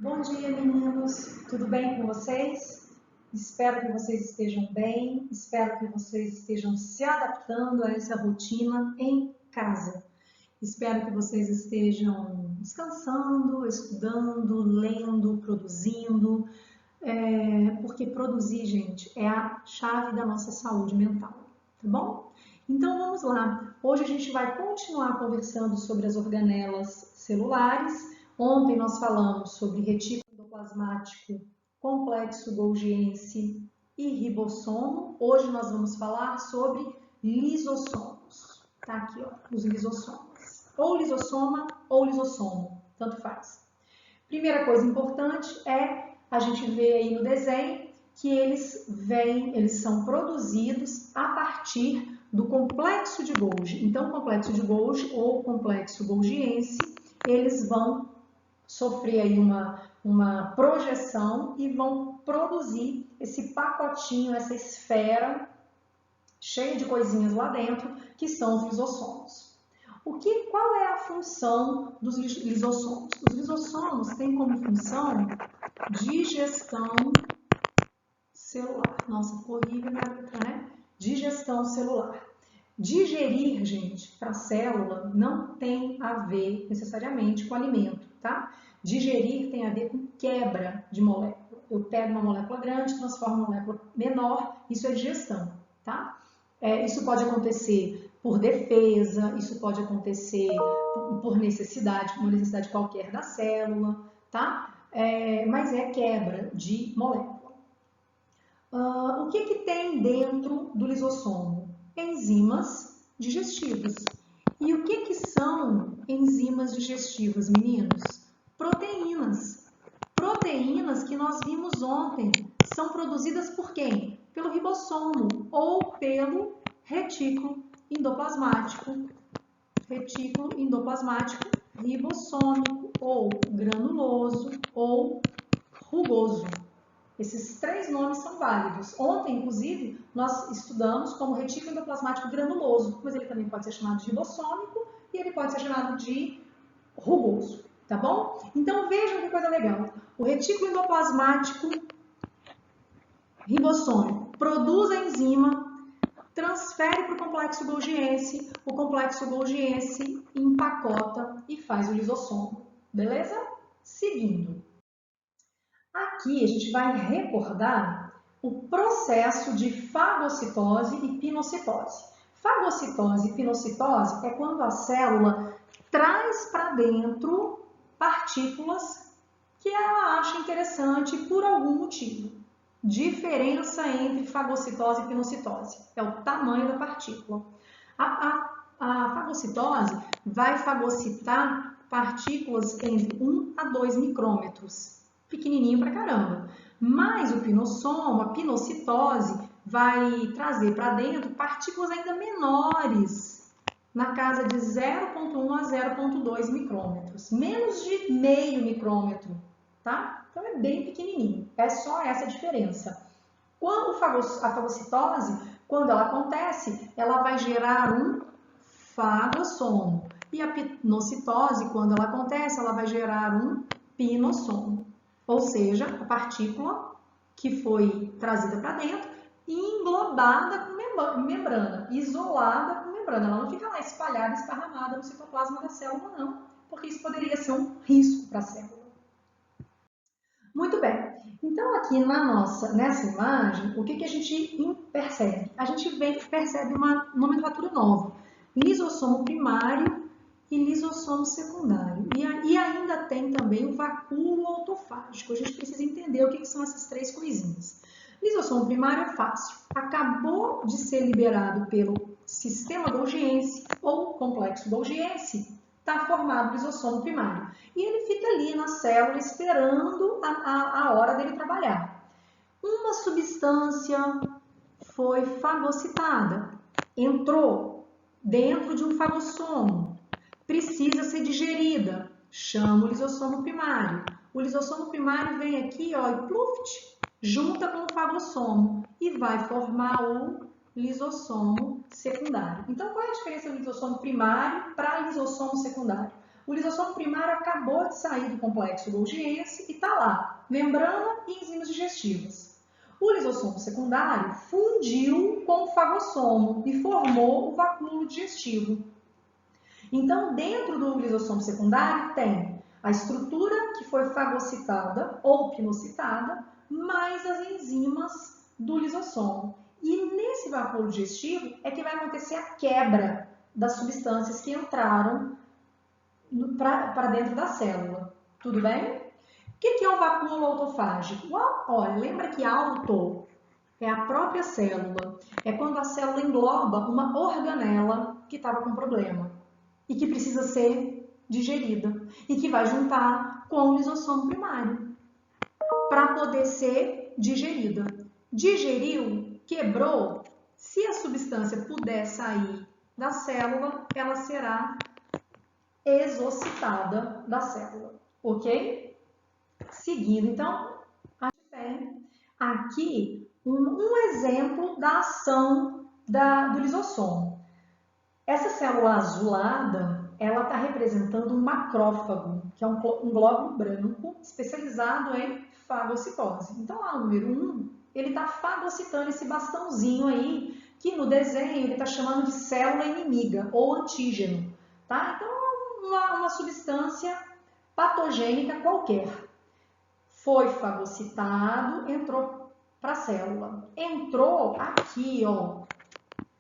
Bom dia, meninos. Tudo bem com vocês? Espero que vocês estejam bem, espero que vocês estejam se adaptando a essa rotina em casa. Espero que vocês estejam descansando, estudando, lendo, produzindo, porque produzir, gente, é a chave da nossa saúde mental, tá bom? Então vamos lá. Hoje a gente vai continuar conversando sobre as organelas celulares. Ontem nós falamos sobre retículo endoplasmático, complexo golgiense e ribossomo. Hoje nós vamos falar sobre lisossomos. Tá aqui, ó, os lisossomos. Ou lisossoma ou lisossomo, tanto faz. Primeira coisa importante é a gente ver aí no desenho que eles são produzidos a partir do complexo de Golgi. Então, o complexo de Golgi ou complexo golgiense, eles vão sofrer aí uma projeção e vão produzir esse pacotinho, essa esfera cheia de coisinhas lá dentro, que são os lisossomos. Qual é a função dos lisossomos? Os lisossomos têm como função digestão celular. Nossa, ficou horrível, né? Digestão celular. Digerir, gente, para a célula não tem a ver necessariamente com alimento, tá? Digerir tem a ver com quebra de molécula. Eu pego uma molécula grande, transformo em uma molécula menor, isso é digestão, tá? Isso pode acontecer por defesa, isso pode acontecer por necessidade, uma necessidade qualquer da célula, tá? Mas é quebra de molécula. O que tem dentro do lisossomo? Enzimas digestivas. E o que são enzimas digestivas, meninos? Proteínas. Proteínas que nós vimos ontem são produzidas por quem? Pelo ribossomo ou pelo retículo endoplasmático. Retículo endoplasmático ribossômico ou granuloso ou rugoso. Esses três nomes são válidos. Ontem, inclusive, nós estudamos como retículo endoplasmático granuloso, mas ele também pode ser chamado de ribossômico e ele pode ser chamado de rugoso, tá bom? Então vejam que coisa legal. O retículo endoplasmático ribossômico produz a enzima, transfere para o complexo golgiense, o complexo golgiense empacota e faz o lisossomo, beleza? Seguindo. Aqui a gente vai recordar o processo de fagocitose e pinocitose. Fagocitose e pinocitose é quando a célula traz para dentro partículas que ela acha interessante por algum motivo. Diferença entre fagocitose e pinocitose é o tamanho da partícula. A fagocitose vai fagocitar partículas entre 1 a 2 micrômetros. Pequenininho pra caramba. Mas o pinossomo, a pinocitose, vai trazer para dentro partículas ainda menores, na casa de 0,1 a 0,2 micrômetros. Menos de meio micrômetro, tá? Então é bem pequenininho. É só essa a diferença. Quando a fagocitose, quando ela acontece, ela vai gerar um fagossomo. E a pinocitose, quando ela acontece, ela vai gerar um pinossomo. Ou seja, a partícula que foi trazida para dentro e englobada com membrana, isolada com membrana. Ela não fica lá espalhada, esparramada no citoplasma da célula, não, porque isso poderia ser um risco para a célula. Muito bem. Então, aqui nessa imagem, o que a gente percebe? A gente percebe uma nomenclatura nova. Lisossomo primário e lisossomo secundário. E ainda tem também o vacúolo autofágico. A gente precisa entender o que são essas três coisinhas. Lisossomo primário é fácil. Acabou de ser liberado pelo sistema golgiense ou complexo golgiense, está formado o lisossomo primário. E ele fica ali na célula esperando a hora dele trabalhar. Uma substância foi fagocitada, entrou dentro de um fagossomo, precisa ser digerida, chama o lisossomo primário. O lisossomo primário vem aqui, ó, e pluft, junta com o fagossomo e vai formar o lisossomo secundário. Então, qual é a diferença do lisossomo primário para lisossomo secundário? O lisossomo primário acabou de sair do complexo Golgiense e está lá, membrana e enzimas digestivas. O lisossomo secundário fundiu com o fagossomo e formou o vacúolo digestivo. Então, dentro do lisossomo secundário tem a estrutura que foi fagocitada ou pinocitada, mais as enzimas do lisossomo. E nesse vacúolo digestivo é que vai acontecer a quebra das substâncias que entraram para dentro da célula. Tudo bem? O que é o vacúolo autofágico? Olha, lembra que auto é a própria célula. É quando a célula engloba uma organela que estava com problema e que precisa ser digerida e que vai juntar com o lisossomo primário para poder ser digerida. Digeriu, quebrou, se a substância puder sair da célula, ela será exocitada da célula, ok? Seguindo, então, a gente tem aqui um exemplo da ação do lisossomo. Essa célula azulada, ela está representando um macrófago, que é um glóbulo branco especializado em fagocitose. Então, lá o número 1, ele está fagocitando esse bastãozinho aí, que no desenho ele está chamando de célula inimiga ou antígeno, tá? Então, uma substância patogênica qualquer. Foi fagocitado, entrou para a célula. Entrou aqui, ó,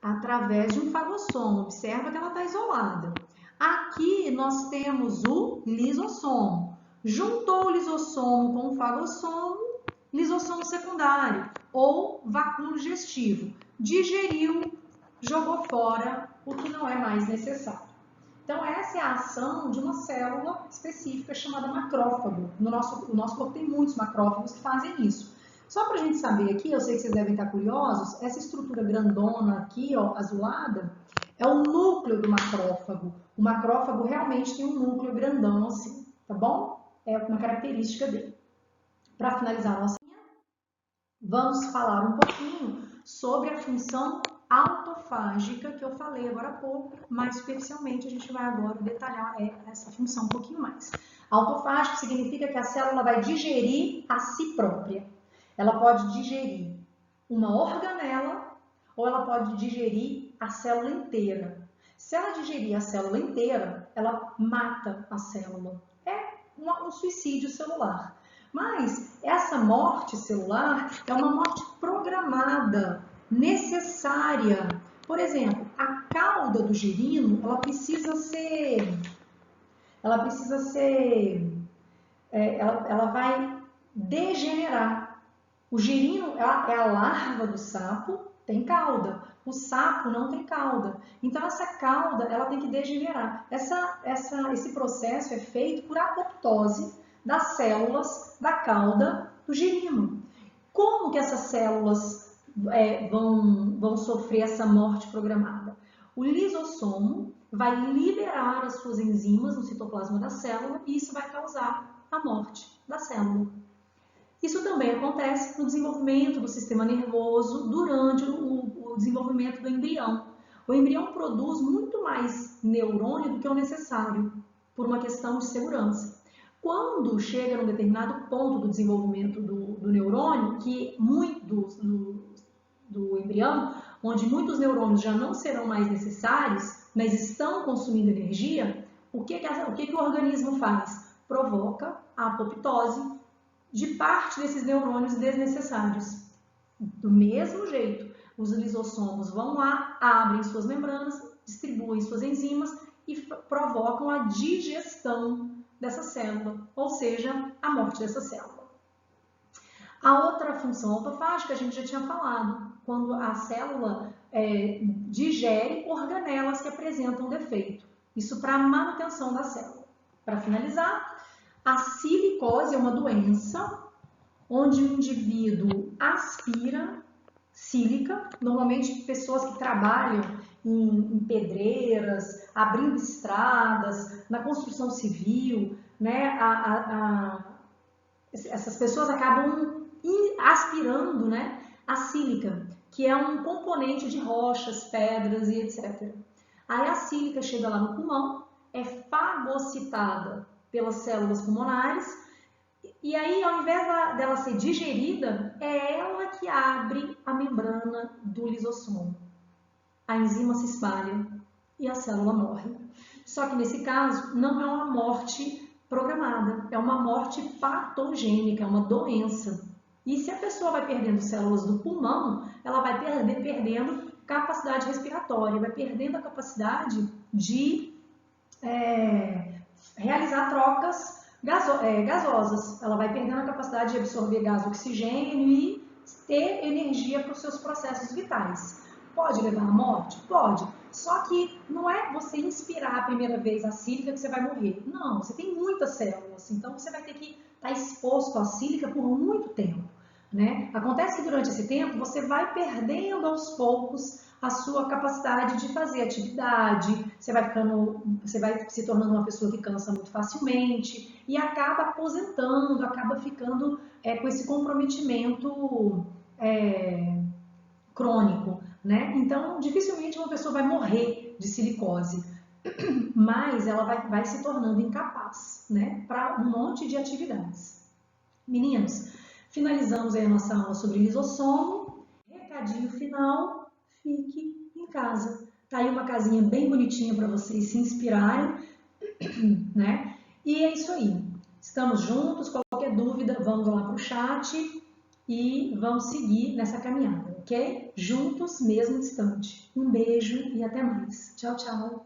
através de um fagossomo. Observa que ela está isolada. Aqui nós temos o lisossomo. Juntou o lisossomo com o fagossomo, lisossomo secundário ou vacúolo digestivo. Digeriu, jogou fora o que não é mais necessário. Então, essa é a ação de uma célula específica chamada macrófago. O nosso corpo tem muitos macrófagos que fazem isso. Só para a gente saber aqui, eu sei que vocês devem estar curiosos, essa estrutura grandona aqui, ó, azulada, é o núcleo do macrófago. O macrófago realmente tem um núcleo grandão assim, tá bom? É uma característica dele. Para finalizar a nossa linha, vamos falar um pouquinho sobre a função autofágica que eu falei agora há pouco, mais superficialmente a gente vai agora detalhar essa função um pouquinho mais. Autofágico significa que a célula vai digerir a si própria. Ela pode digerir uma organela ou ela pode digerir a célula inteira. Se ela digerir a célula inteira, ela mata a célula. É um suicídio celular. Mas essa morte celular é uma morte programada, necessária. Por exemplo, a cauda do girino, ela vai degenerar. O girino é a larva do sapo, tem cauda. O sapo não tem cauda. Então, essa cauda ela tem que degenerar. Esse processo é feito por apoptose das células da cauda do girino. Como que essas células vão sofrer essa morte programada? O lisossomo vai liberar as suas enzimas no citoplasma da célula e isso vai causar a morte da célula. Isso também acontece no desenvolvimento do sistema nervoso durante o desenvolvimento do embrião. O embrião produz muito mais neurônio do que o necessário, por uma questão de segurança. Quando chega num determinado ponto do desenvolvimento do neurônio, que do embrião, onde muitos neurônios já não serão mais necessários, mas estão consumindo energia, o que o organismo faz? Provoca a apoptose de parte desses neurônios desnecessários. Do mesmo jeito, os lisossomos vão lá, abrem suas membranas, distribuem suas enzimas e provocam a digestão dessa célula, ou seja, a morte dessa célula. A outra função autofágica a gente já tinha falado, quando a célula digere organelas que apresentam defeito. Isso para a manutenção da célula. Para finalizar, a silicose é uma doença onde o indivíduo aspira sílica, normalmente pessoas que trabalham em pedreiras, abrindo estradas, na construção civil, né? Essas pessoas acabam aspirando, né, a sílica, que é um componente de rochas, pedras e etc. Aí a sílica chega lá no pulmão é fagocitada pelas células pulmonares, e aí, ao invés dela ser digerida, é ela que abre a membrana do lisossomo. A enzima se espalha e a célula morre. Só que nesse caso, não é uma morte programada, é uma morte patogênica, é uma doença. E se a pessoa vai perdendo células do pulmão, ela vai perdendo capacidade respiratória, vai perdendo a capacidade de realizar trocas gasosas. Ela vai perdendo a capacidade de absorver gás oxigênio e ter energia para os seus processos vitais. Pode levar à morte? Pode. Só que não é você inspirar a primeira vez a sílica que você vai morrer. Não, você tem muitas células, então você vai ter que estar exposto à sílica por muito tempo, né? Acontece que durante esse tempo você vai perdendo aos poucos a sua capacidade de fazer atividade, você vai se tornando uma pessoa que cansa muito facilmente e acaba aposentando, acaba ficando com esse comprometimento crônico, né? Então, dificilmente uma pessoa vai morrer de silicose, mas ela vai se tornando incapaz, né, para um monte de atividades. Meninos, finalizamos aí a nossa aula sobre lisossomo. Recadinho final, fique em casa. Tá aí uma casinha bem bonitinha para vocês se inspirarem, né? E é isso aí. Estamos juntos, qualquer dúvida, vamos lá para o chat e vamos seguir nessa caminhada, ok? Juntos, mesmo distante. Um beijo e até mais. Tchau, tchau.